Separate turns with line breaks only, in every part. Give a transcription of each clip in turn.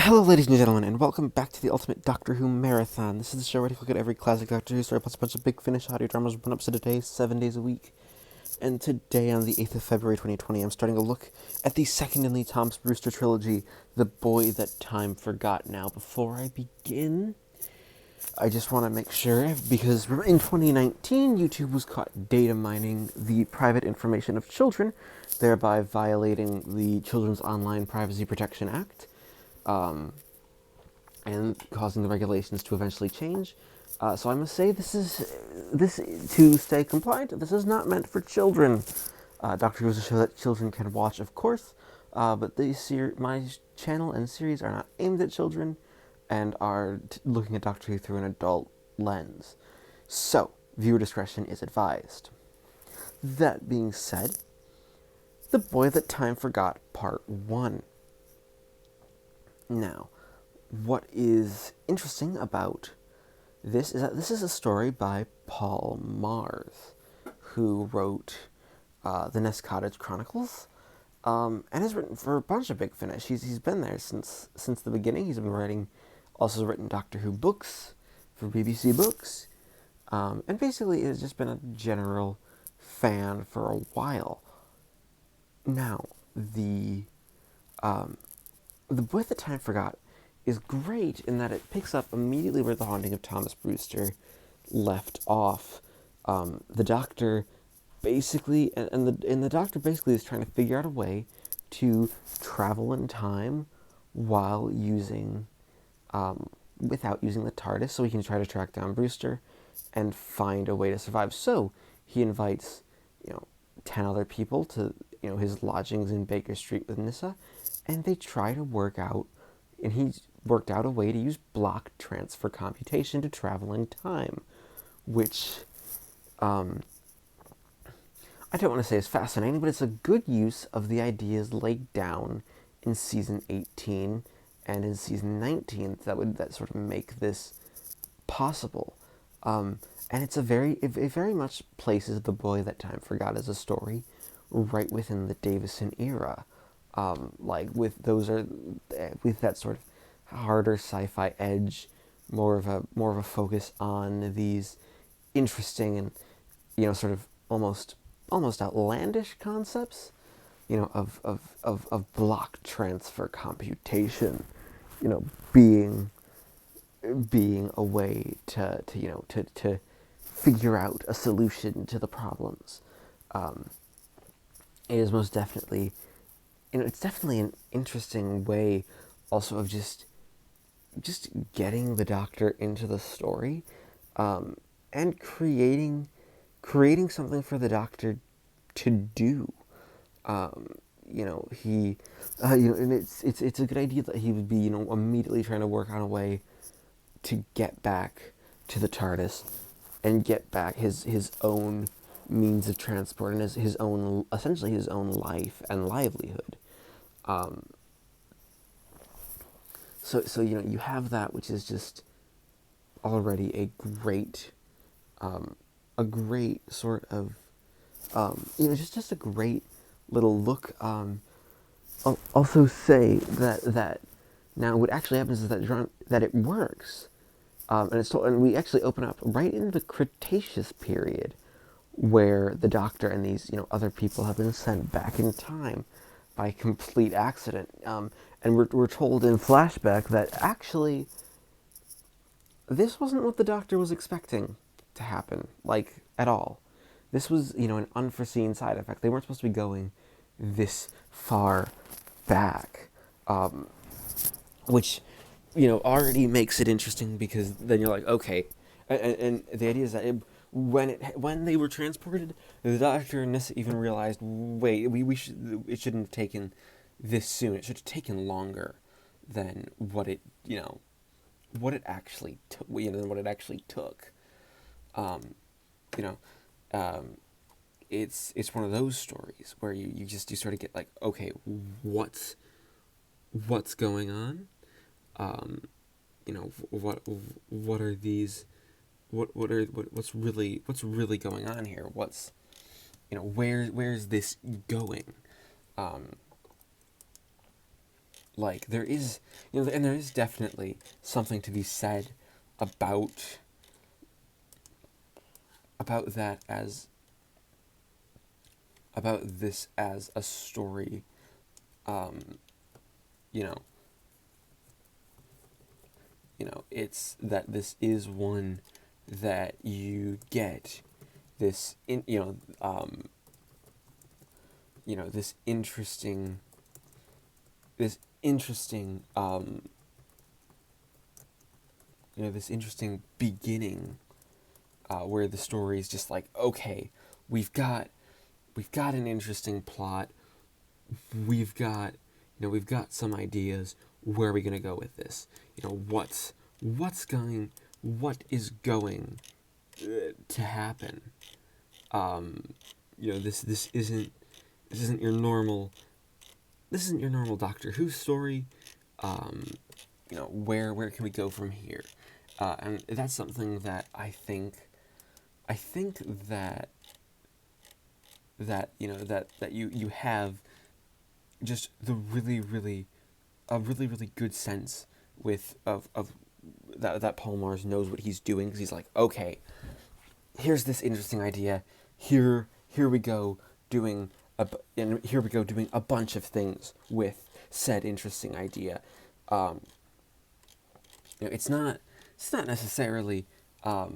Hello, ladies and gentlemen, and welcome back to the Ultimate Doctor Who Marathon. This is the show where we look at every classic Doctor Who story plus a bunch of big finish audio dramas, one episode a day, 7 days a week. And today, on the 8th of February 2020, I'm starting a look at the second in the Thomas Brewster trilogy, The Boy That Time Forgot. Now, before I begin, I just want to make sure, because in 2019, YouTube was caught data mining the private information of children, thereby violating the Children's Online Privacy Protection Act. And causing the regulations to eventually change. So I must say, this to stay compliant, this is not meant for children. Doctor Who is a show that children can watch, of course, but my channel and series are not aimed at children and are looking at Doctor Who through an adult lens. So, viewer discretion is advised. That being said, The Boy That Time Forgot, Part 1. Now, what is interesting about this is that this is a story by Paul Mars, who wrote the Nest Cottage Chronicles, and has written for a bunch of Big Finish. He's been there since the beginning. He's been also written Doctor Who books for BBC Books, and basically has just been a general fan for a while. Now, the Boy That Time Forgot is great in that it picks up immediately where The Haunting of Thomas Brewster left off. The Doctor basically, and the Doctor basically is trying to figure out a way to travel in time while without using the TARDIS, so he can try to track down Brewster and find a way to survive. So he invites, 10 other people to, his lodgings in Baker Street with Nyssa, and they try to work out, and he's worked out a way to use block transfer computation to travel in time, which I don't want to say is fascinating, but it's a good use of the ideas laid down in season 18 and in season 19 that sort of make this possible. And it very much places The Boy That Time Forgot as a story right within the Davison era. With that sort of harder sci-fi edge, more of a focus on these interesting and sort of almost outlandish concepts, of block transfer computation, being a way to figure out a solution to the problems. It is most definitely, it's definitely an interesting way also of just getting the Doctor into the story, and creating something for the Doctor to do. And it's a good idea that he would be, immediately trying to work on a way to get back to the TARDIS and get back his own means of transport and essentially his own life and livelihood. So you have that, which is just already a great sort of, just a great little look. I'll also say that now what actually happens is that it works, and we actually open up right in the Cretaceous period, where the Doctor and these other people have been sent back in time by complete accident. And we're told in flashback that actually this wasn't what the Doctor was expecting to happen, at all. This was, an unforeseen side effect. They weren't supposed to be going this far back, which, already makes it interesting, because then you're like, okay, and the idea is that when they were transported, the Doctor and Nyssa even realized, wait, it shouldn't have taken this soon. It should have taken longer than what it actually took. It's one of those stories where you sort of get like, okay, what's going on? What are these? What's really going on here? Where's this going? like, there is, and there is definitely something to be said about that as about this as a story, you know, it's that this is one that you get this this interesting this interesting beginning, where the story is just like, okay, we've got an interesting plot, we've got some ideas. Where are we gonna go with this? What is going to happen? This isn't your normal Doctor Who story. Where can we go from here? And that's something that I think that you have just the really good sense of that Paul Mars knows what he's doing, because he's like, okay, here's this interesting idea, here we go doing a bunch of things with said interesting idea. It's not necessarily a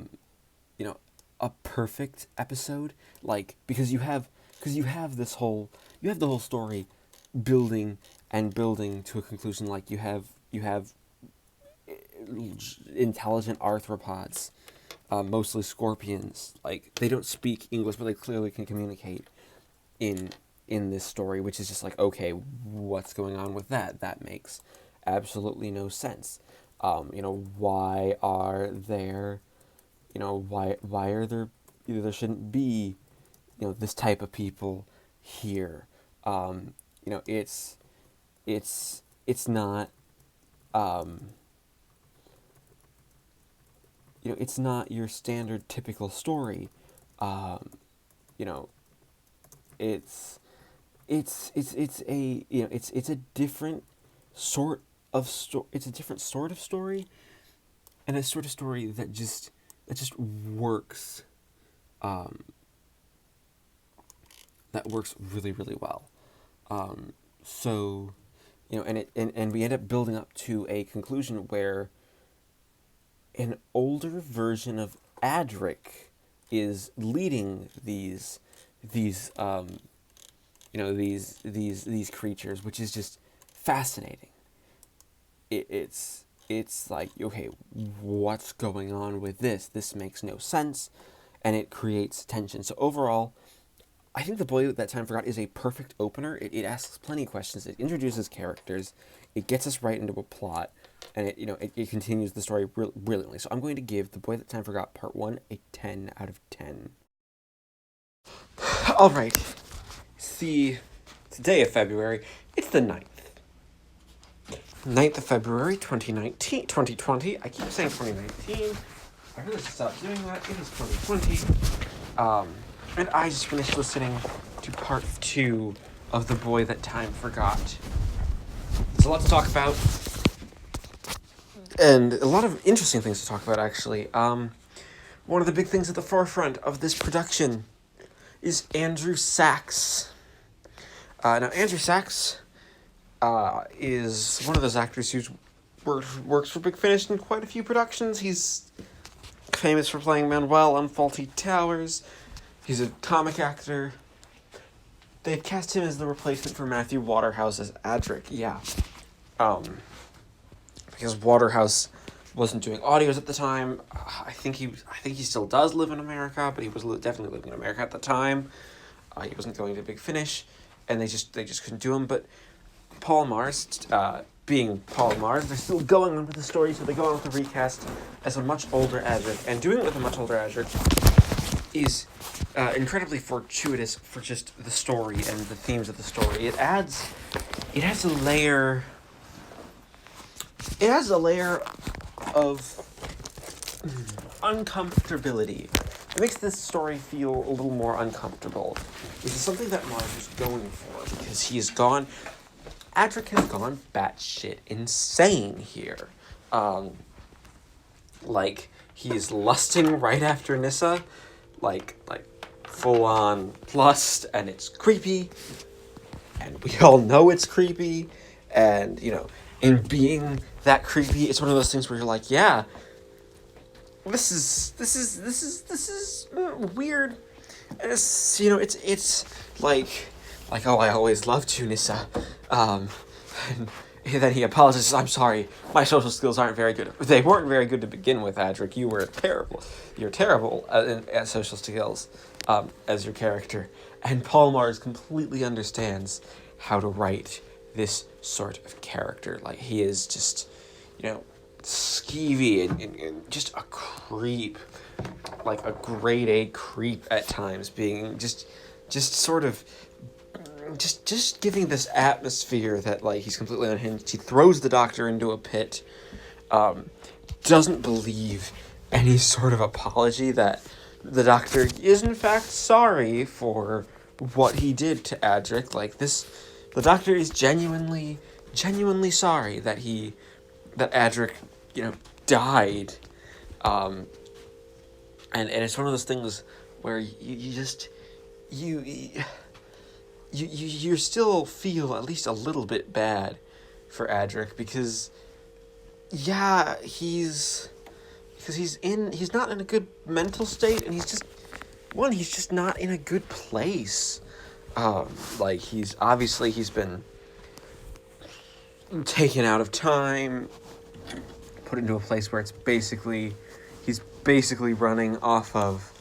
perfect episode, like, because you have the whole story building to a conclusion. Like, you have intelligent arthropods, mostly scorpions. Like, they don't speak English, but they clearly can communicate in this story, which is just like, okay, what's going on with that? That makes absolutely no sense. Why are there there shouldn't be this type of people here? It's not it's not your standard typical story. It's a different sort of it's a different sort of story, and a sort of story that just works, that works really well. So and we end up building up to a conclusion where an older version of Adric is leading these creatures, which is just fascinating. It's like, okay, what's going on with this? This makes no sense, and it creates tension. So overall, I think The Boy That Time Forgot is a perfect opener. It asks plenty of questions. It introduces characters. It gets us right into a plot, and it continues the story brilliantly. So I'm going to give The Boy That Time Forgot Part 1 a 10 out of 10. All right. See, today of February, it's the 9th. 9th of February, 2020. I keep saying 2019. I really should stop doing that. It is 2020. And I just finished listening to part 2 of The Boy That Time Forgot. There's a lot to talk about, and a lot of interesting things to talk about, actually. One of the big things at the forefront of this production is Andrew Sachs. Now, Andrew Sachs is one of those actors who's works for Big Finish in quite a few productions. He's famous for playing Manuel on Fawlty Towers. He's a comic actor. They've cast him as the replacement for Matthew Waterhouse as Adric. Yeah. Because Waterhouse wasn't doing audios at the time. I think he still does live in America, but he was definitely living in America at the time. He wasn't going to Big Finish, and they just couldn't do him. But Paul Mars, being Paul Mars, they're still going on with the story, so they go on with the recast as a much older Adric. And doing it with a much older Adric is incredibly fortuitous for just the story and the themes of the story. It adds a layer of uncomfortability. It makes this story feel a little more uncomfortable, which is something that Mars is going for, because he has gone
Adric has gone batshit insane here. Like, he's lusting right after Nyssa, like full on lust, and it's creepy, and we all know it's creepy, and in being that creepy, it's one of those things where you're like, yeah, this is weird, and it's like oh, I always loved you, Nyssa, and then he apologizes. I'm sorry, my social skills aren't very good. They weren't very good to begin with, Adric. You were terrible. You're terrible at social skills as your character. And Paul Mars completely understands how to write this sort of character. Like, he is just, skeevy and just a creep. Like a grade A creep at times, being just sort of just giving this atmosphere that, like, he's completely unhinged. He throws the Doctor into a pit, doesn't believe any sort of apology that the Doctor is in fact sorry for what he did to Adric. Like, the Doctor is genuinely sorry that Adric, died. And it's one of those things where you still feel at least a little bit bad for Adric, because he's not in a good mental state, and he's just not in a good place. Like, he's been taken out of time, put into a place where he's basically running off of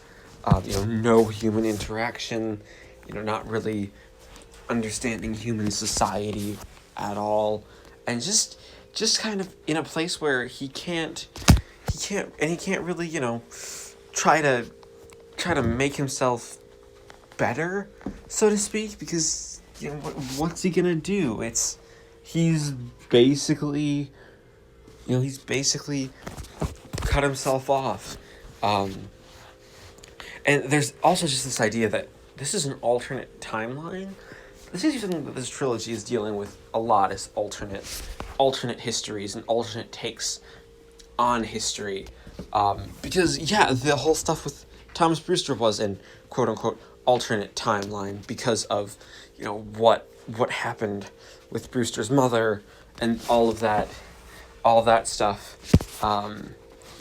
no human interaction, not really understanding human society at all, and just kind of in a place where he can't really try to make himself better, so to speak, because what's he gonna do? He's basically cut himself off. And there's also just this idea that this is an alternate timeline. This is something that this trilogy is dealing with a lot, is alternate histories and alternate takes on history. Because, the whole stuff with Thomas Brewster was an quote-unquote alternate timeline because of, what happened with Brewster's mother and all of that stuff.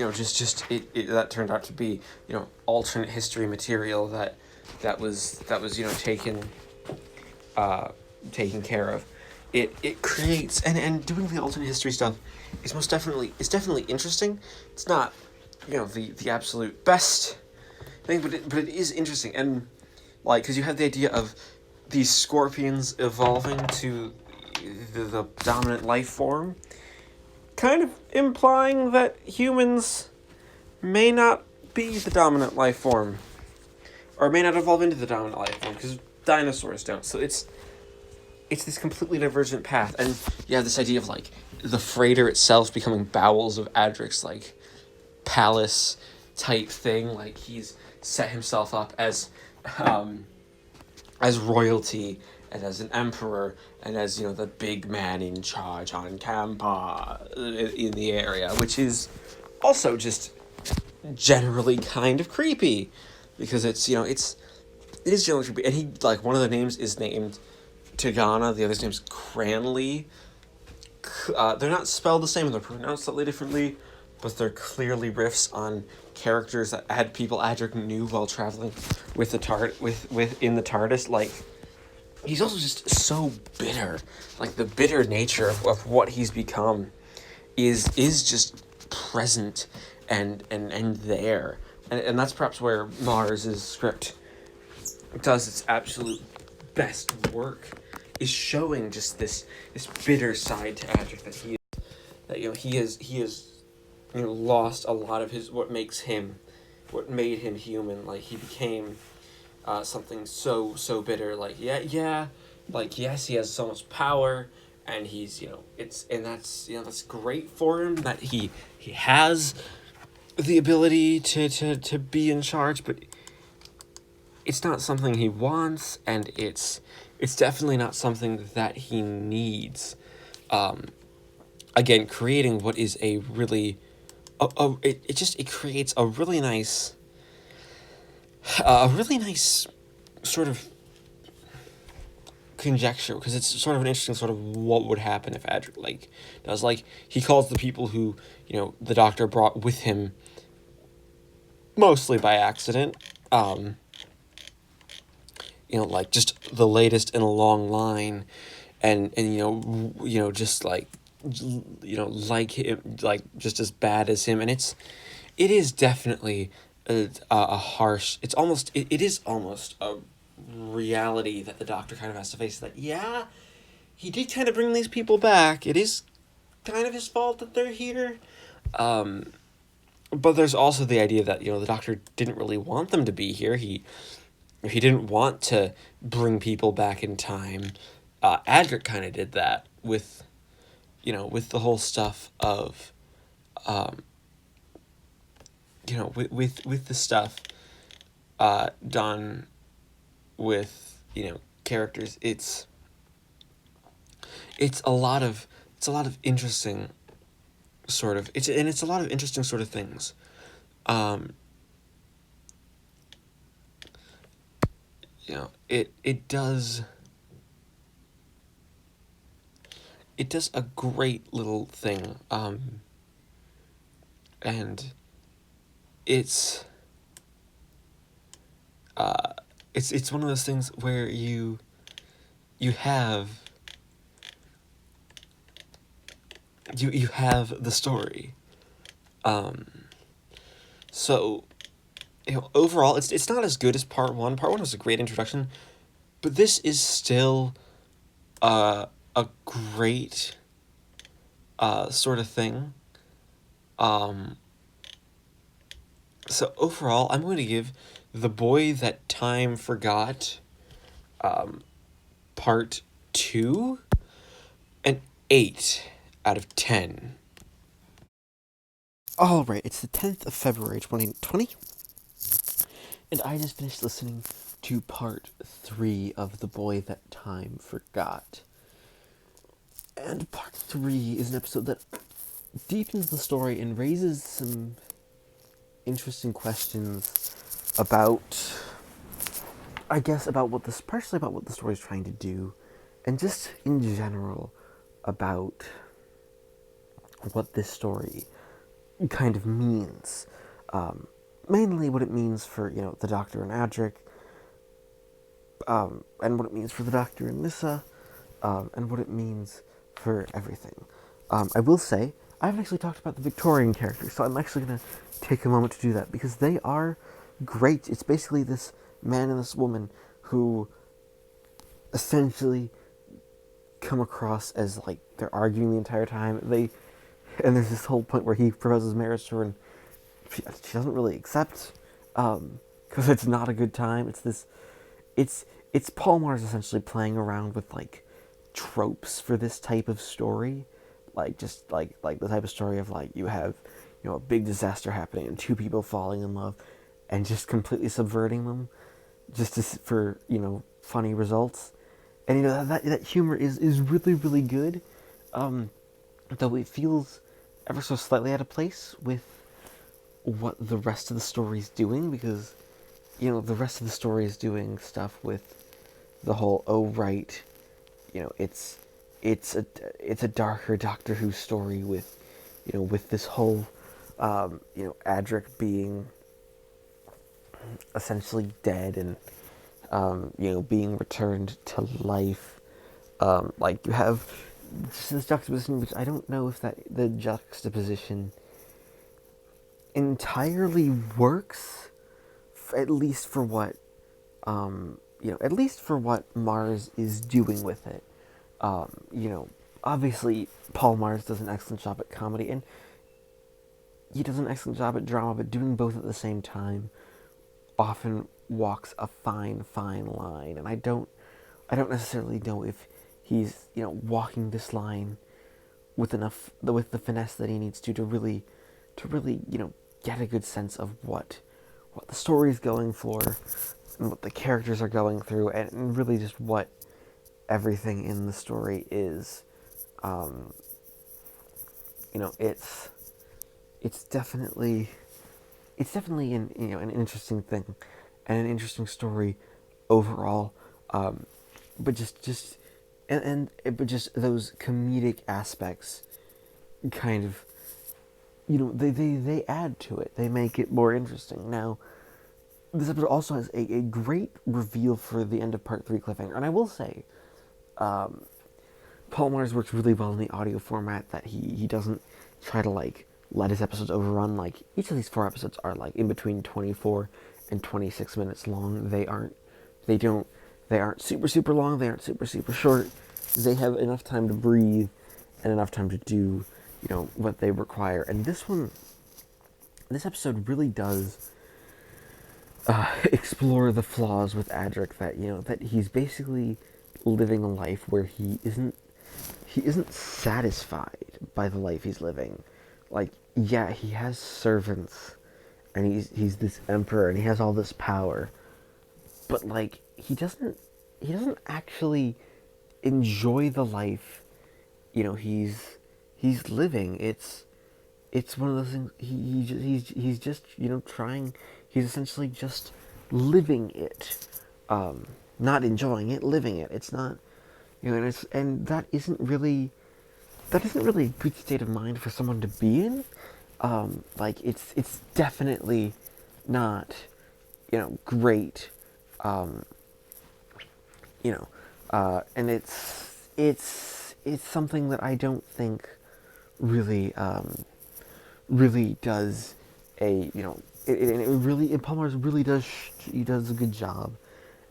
It that turned out to be, alternate history material that was taken care of. It creates, and doing the alternate history stuff is definitely interesting. It's not, the absolute best thing, but it is interesting, and like, because you have the idea of these scorpions evolving to the dominant life form, kind of implying that humans may not be the dominant life form, or may not evolve into the dominant life form, because dinosaurs don't. So it's this completely divergent path, and you have this idea of, like, the freighter itself becoming bowels of Adric's, like, palace type thing. Like, he's set himself up as royalty, and as an emperor, and as, the big man in charge on Tampa in the area, which is also just generally kind of creepy, because it is generally creepy. And he, like, one of the names is named Tigana, the other's name's Cranley. They're not spelled the same, they're pronounced slightly differently, but they're clearly riffs on characters that Adric knew while traveling with the in the TARDIS. Like, he's also just so bitter. Like, the bitter nature of what he's become is just present and there. And that's perhaps where Mars's script does its absolute best work, is showing just this bitter side to Adric, that he has lost a lot of what made him human. Like, he became something so bitter. Like, like, yes, he has so much power, and he's that's great for him that he has the ability to be in charge, but it's not something he wants, and it's it's definitely not something that he needs. Again, creating what is a really, it creates a really nice sort of conjecture, because it's sort of an interesting sort of what would happen if Adric does, he calls the people who the Doctor brought with him mostly by accident, just the latest in a long line, and just like him, just as bad as him, and it is definitely a harsh, it is almost a reality that the Doctor kind of has to face, that he did kind of bring these people back. It is kind of his fault that they're here. But there's also the idea that the Doctor didn't really want them to be here. He didn't want to bring people back in time. Adric kind of did that with with the whole stuff of with the stuff done with characters. It's a lot of interesting sort of it's a lot of interesting sort of things. It does a great little thing, and it's one of those things where you have the story. So overall, it's not as good as part one. Part one was a great introduction, but this is still a great sort of thing. So overall, I'm going to give The Boy That Time Forgot, part 2, an 8 out of 10.
All right, it's the 10th of February 2020, and I just finished listening to part 3 of The Boy That Time Forgot. And part 3 is an episode that deepens the story and raises some interesting questions about, I guess, partially about what the story is trying to do, and just in general about what this story kind of means. Mainly what it means for, the Doctor and Adric, and what it means for the Doctor and Nyssa, and what it means for everything. I will say, I haven't actually talked about the Victorian characters, so I'm actually going to take a moment to do that, because they are great. It's basically this man and this woman who essentially come across as, they're arguing the entire time. And there's this whole point where he proposes marriage to her, and she doesn't really accept, because it's not a good time. It's Paul Mars essentially playing around with, tropes for this type of story, just the type of story of you have a big disaster happening and two people falling in love, and just completely subverting them, for funny results, and that humor is really, really good, though it feels ever so slightly out of place with what the rest of the story is doing, because the rest of the story is doing stuff with the whole, oh right, it's a darker Doctor Who story with with this whole Adric being essentially dead and being returned to life. You have this juxtaposition, which I don't know if the juxtaposition entirely works, at least for what Mars is doing with it. Obviously Paul Mars does an excellent job at comedy, and he does an excellent job at drama, but doing both at the same time often walks a fine line, and I don't necessarily know if he's walking this line with the finesse that he needs to really get a good sense of what the story is going for and what the characters are going through, and really just what everything in the story is. You know, it's definitely an an interesting thing, and an interesting story overall. But just but just those comedic aspects, kind of, they add to it. They make it more interesting. Now, this episode also has a great reveal for the end of part 3 cliffhanger, and I will say, Paul Mars works really well in the audio format, that he doesn't try to like let his episodes overrun. Like, each of these 4 episodes are like in between 24 and 26 minutes long. They aren't super long, they aren't super short. They have enough time to breathe and enough time to do, what they require. And this episode really does explore the flaws with Adric, that he's basically living a life where he isn't satisfied by the life he's living. Like, yeah, he has servants, and he's this emperor, and he has all this power, but like he doesn't actually enjoy the life, he's living. It's one of those things. He's just trying. He's essentially just living it, not enjoying it, living it. It's not, and that isn't really a good state of mind for someone to be in. Like, it's definitely not, great. Um, and it's something that I don't think really really does Palmer's really does he does a good job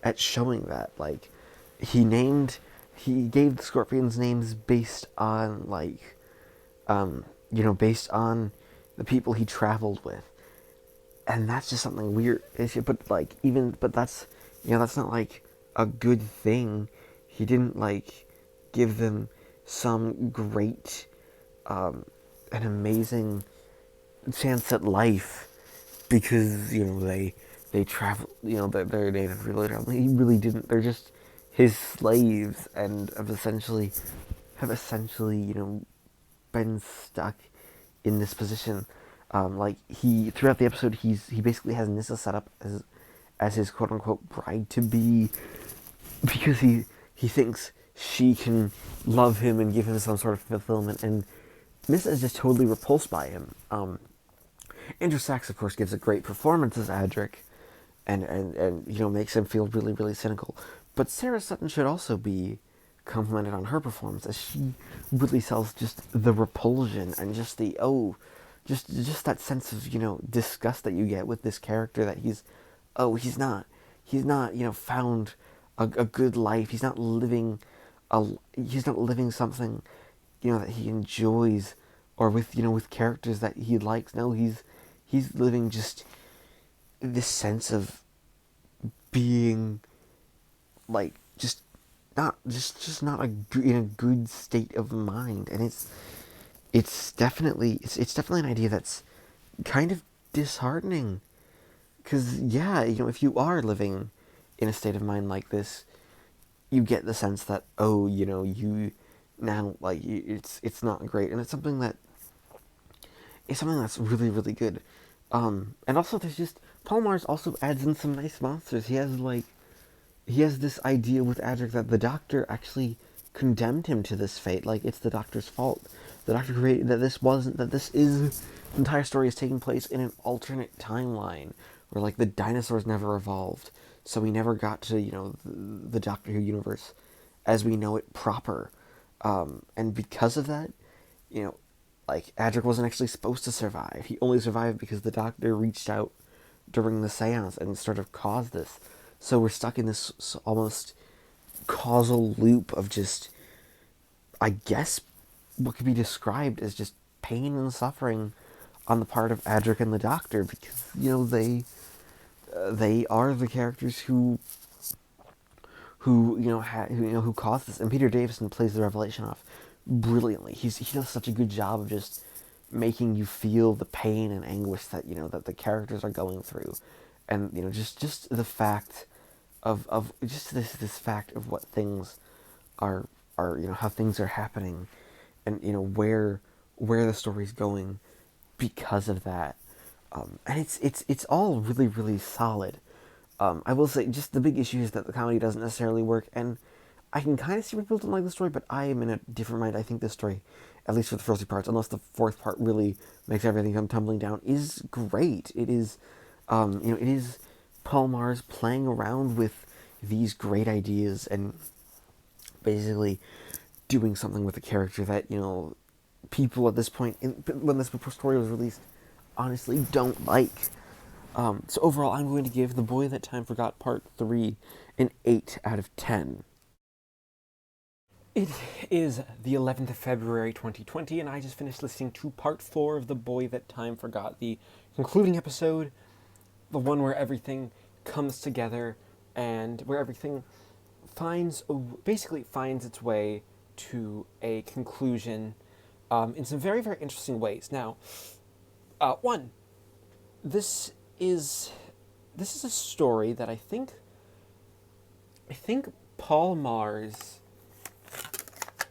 at showing that. Like, he gave the scorpions names based on, like, based on the people he traveled with, and that's just something weird. But that's not like a good thing. He didn't like give them some great, an amazing chance at life because they travel. They're native related. He really didn't. They're just his slaves, and have essentially been stuck in this position. Like, he throughout the episode, he basically has Nyssa set up as his quote unquote bride to be, because he thinks she can love him and give him some sort of fulfillment, and Nyssa is just totally repulsed by him. Andrew Sachs, of course, gives a great performance as Adric, and makes him feel really, really cynical. But Sarah Sutton should also be complimented on her performance, as she really sells just the repulsion and just just that sense of disgust that you get with this character, that he's not found a good life. He's not living something that he enjoys, or with characters that he likes. No, he's living just this sense of being, like, just not in a good state of mind. And it's definitely an idea that's kind of disheartening, because if you are living in a state of mind like this, you get the sense that, you now, like, it's not great. And it's something that's really, really good. And also, there's just Paul Mars also adds in some nice monsters. He has this idea with Adric that the Doctor actually condemned him to this fate. Like, it's the Doctor's fault. The Doctor created that the entire story is taking place in an alternate timeline where, like, the dinosaurs never evolved, so we never got to the Doctor Who universe as we know it proper. And because of that, like, Adric wasn't actually supposed to survive. He only survived because the Doctor reached out during the seance and sort of caused this. So we're stuck in this almost causal loop of just, I guess, what could be described as just pain and suffering on the part of Adric and the Doctor, because they are the characters who caused this. And Peter Davison plays the revelation off brilliantly. He does such a good job of just making you feel the pain and anguish that that the characters are going through, and just the fact of just this fact of what things are how things are happening, and where the story's going because of that. And it's all really really solid. I will say just the big issue is that the comedy doesn't necessarily work, and I can kind of see why people don't like the story, but I am in a different mind. I think this story, at least for the first two parts, unless the fourth part really makes everything come tumbling down, is great. It is, it is Paul Mars playing around with these great ideas and basically doing something with a character that people at this point, when this story was released, honestly don't like. So overall, I'm going to give The Boy That Time Forgot Part 3 an 8 out of 10. It is the 11th of February 2020, and I just finished listening to Part 4 of The Boy That Time Forgot, the concluding episode, the one where everything comes together and where everything basically finds its way to a conclusion in some very, very interesting ways. Now, one, this is a story that I think Paul Mars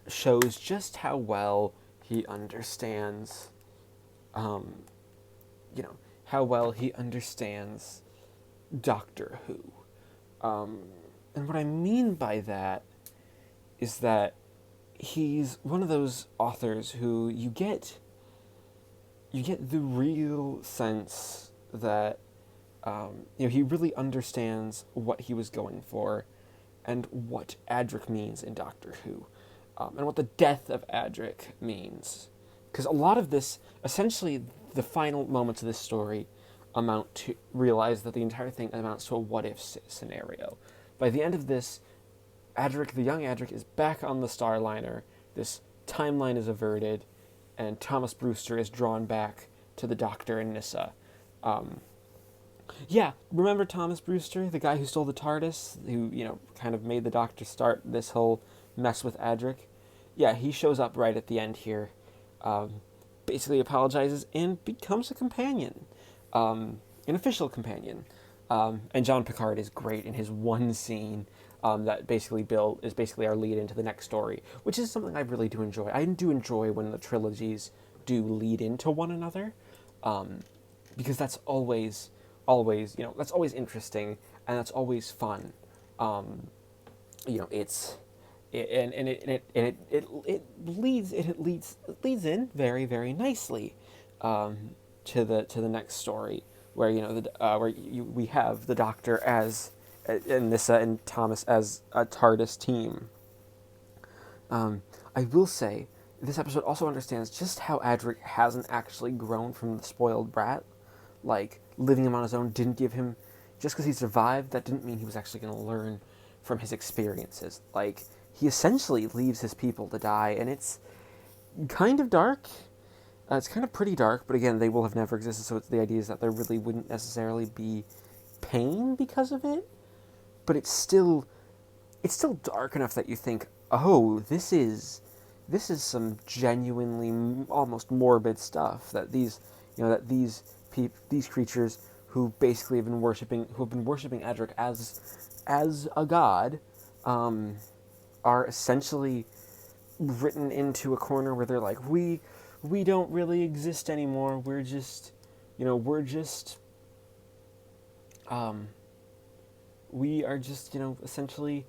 shows just how well he understands, how well he understands Doctor Who. And what I mean by that is that he's one of those authors who you get the real sense that he really understands what he was going for and what Adric means in Doctor Who, and what the death of Adric means. Because a lot of this, essentially, the final moments of this story amount to realize that the entire thing amounts to a what-if scenario. By the end of this, Adric, the young Adric, is back on the Starliner. This timeline is averted, and Thomas Brewster is drawn back to the Doctor and Nyssa. Remember Thomas Brewster, the guy who stole the TARDIS, who, kind of made the Doctor start this whole mess with Adric? Yeah, he shows up right at the end here, basically apologizes, and becomes a companion, an official companion. And John Picard is great in his one scene that basically is basically our lead into the next story, which is something I really do enjoy. I do enjoy when the trilogies do lead into one another, because that's always that's always interesting, and that's always fun. It leads in very very nicely to the next story, where we have the Doctor as and Nyssa and Thomas as a TARDIS team. I will say this episode also understands just how Adric hasn't actually grown from the spoiled brat. Like, living him on his own didn't give him, just because he survived, that didn't mean he was actually going to learn from his experiences. Like, he essentially leaves his people to die, and it's kind of dark. It's kind of pretty dark, but again, they will have never existed, so the idea is that there really wouldn't necessarily be pain because of it, but it's still dark enough that you think, oh, this is some genuinely almost morbid stuff that these creatures who basically have been worshiping Adric as a god, are essentially written into a corner where they're like, we don't really exist anymore. We're just we are just essentially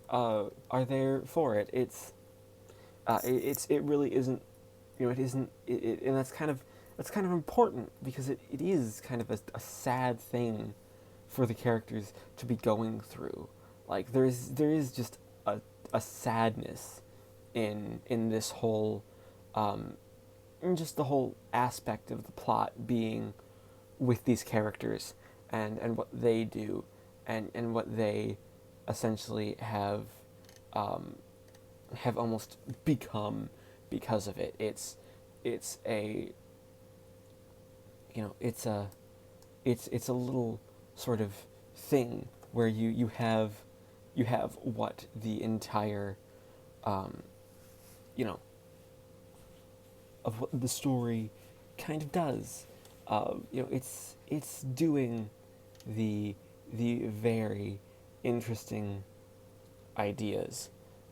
are there for it. It really isn't, it isn't, and that's kind of important, because it is kind of a sad thing for the characters to be going through. Like, there is just a sadness in this whole, in just the whole aspect of the plot being with these characters and what they do and what they essentially have almost become because of it. It's a little sort of thing where you have what the entire of what the story kind of does. It's doing the very interesting ideas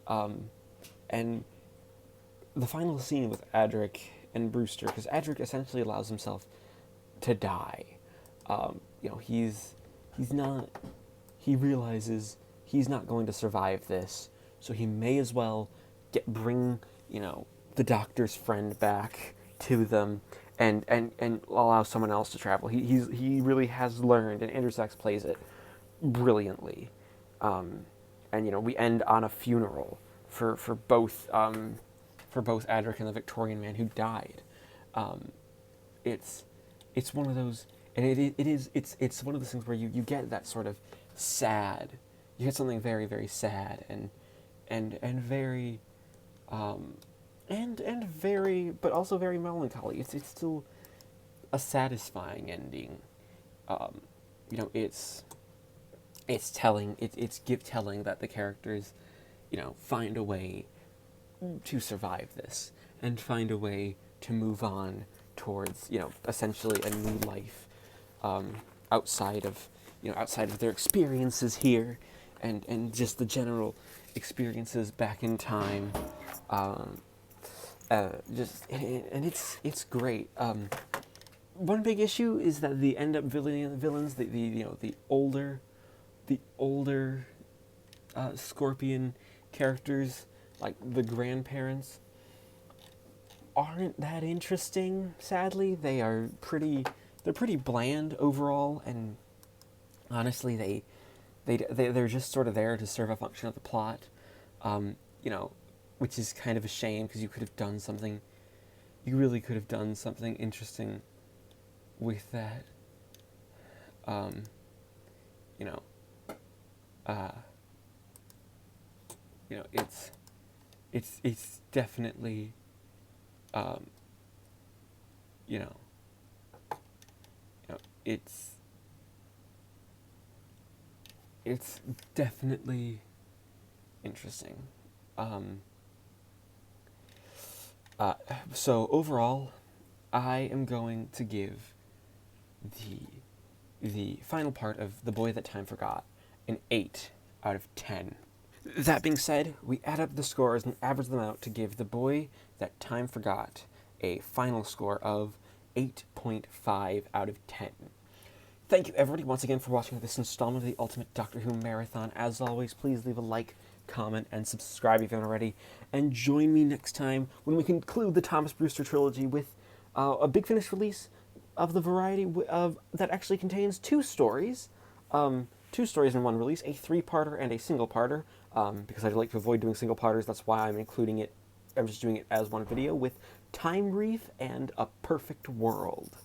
And the final scene with Adric and Brewster, because Adric essentially allows himself to die. He's not. He realizes he's not going to survive this, so he may as well bring the doctor's friend back to them, and allow someone else to travel. He really has learned, and Andrew Sachs plays it brilliantly. And we end on a funeral for both Adric and the Victorian man who died. It's one of those, and it's one of those things where you get that sort of sad, you get something very, very sad and very and very, but also very melancholy. It's still a satisfying ending. It's telling that the characters find a way to survive this and find a way to move on towards essentially a new life, outside of their experiences here, and just the general experiences back in time. It's great. One big issue is that the end up villains, the older Scorpion characters, like the grandparents, aren't that interesting. Sadly, they're pretty bland overall, and honestly, they're just sort of there to serve a function of the plot, which is kind of a shame, because you really could have done something interesting with that. It's definitely, it's definitely interesting. So overall, I am going to give the final part of The Boy That Time Forgot an 8 out of 10. That being said, we add up the scores and average them out to give The Boy That Time Forgot a final score of 8.5 out of 10. Thank you, everybody, once again for watching this installment of the Ultimate Doctor Who Marathon. As always, please leave a like, comment, and subscribe if you haven't already. And join me next time when we conclude the Thomas Brewster trilogy with a Big Finish release of the variety that actually contains two stories. Two stories in one release, a 3-parter and a single-parter. Because I like to avoid doing single-parters, that's why I'm including it. I'm just doing it as one video with Time Reef and A Perfect World.